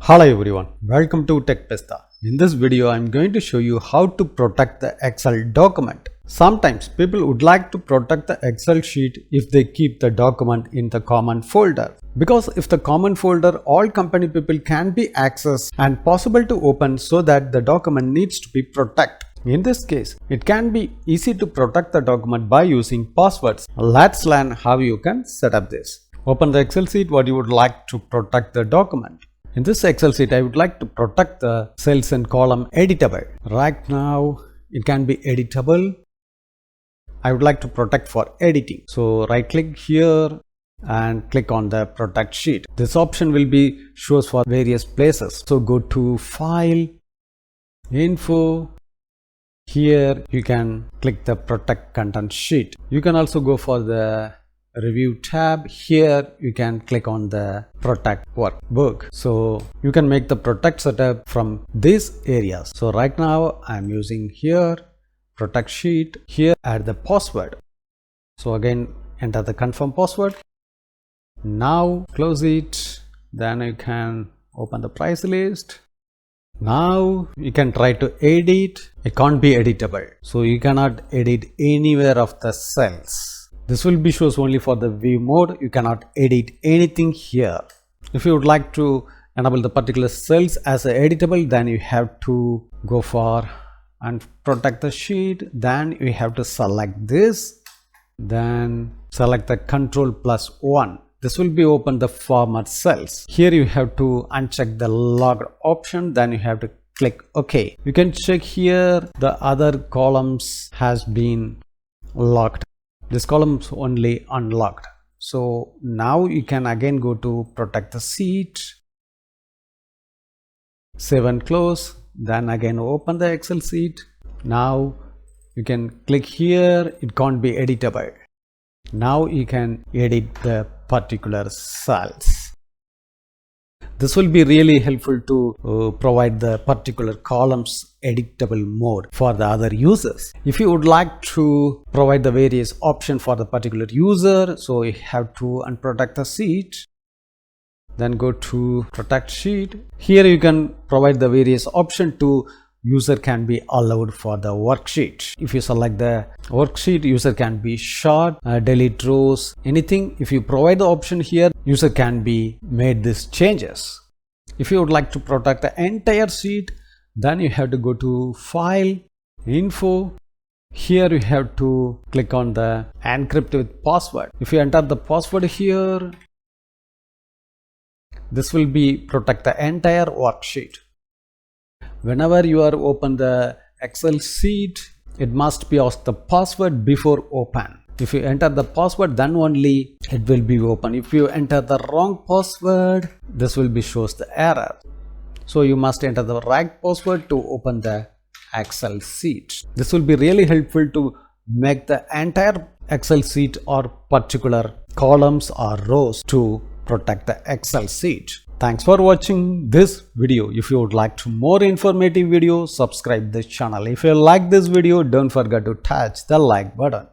Hello everyone, welcome to TechPista. In this video, I am going to show you how to protect the Excel document. Sometimes people would like to protect the Excel sheet if they keep the document in the common folder. Because if the common folder, all company people can be accessed and possible to open so that the document needs to be protected. In this case, it can be easy to protect the document by using passwords. Let's learn how you can set up this. Open the Excel sheet what you would like to protect the document. In this Excel sheet, I would like to protect the cells and column editable. Right now, it can be editable. I would like to protect for editing. So right click here and click on the protect sheet. This option will be shows for various places. So go to file, info. Here you can click the protect content sheet. You can also go for the review tab. Here you can click on the protect workbook. So you can make the protect setup from these areas. So right now I'm using here protect sheet. Here add the password. So again enter the confirm password. Now close it. Then you can open the price list. Now you can try to edit. It can't be editable. So you cannot edit anywhere of the cells. This will be shows only for the view mode. You cannot edit anything here. If you would like to enable the particular cells as a editable, then you have to go for and protect the sheet. Then you have to select this. Then select the Ctrl+1. This will be open the format cells. Here you have to uncheck the locked option. Then you have to click OK. You can check here the other columns has been locked. This column is only unlocked. So now you can again go to protect the sheet, save and close, then again open the Excel sheet. Now you can click here, it can't be editable. Now you can edit the particular cells. This will be really helpful to provide the particular columns editable mode for the other users. If you would like to provide the various options for the particular user, so you have to unprotect the sheet, then go to protect sheet. Here you can provide the various options to user can be allowed for the worksheet. If you select the worksheet, user can be short, delete rows, anything. If you provide the option here, user can be made these changes. If you would like to protect the entire sheet, then you have to go to file, info. Here you have to click on the encrypt with password. If you enter the password here, this will be protect the entire worksheet. Whenever you are open the Excel sheet, it must be asked the password before open. If you enter the password, then only it will be open. If you enter the wrong password, this will be shows the error. So you must enter the right password to open the Excel sheet. This will be really helpful to make the entire Excel sheet or particular columns or rows to protect the Excel sheet. Thanks for watching this video. If you would like to more informative video, subscribe this channel. If you like this video, don't forget to touch the like button.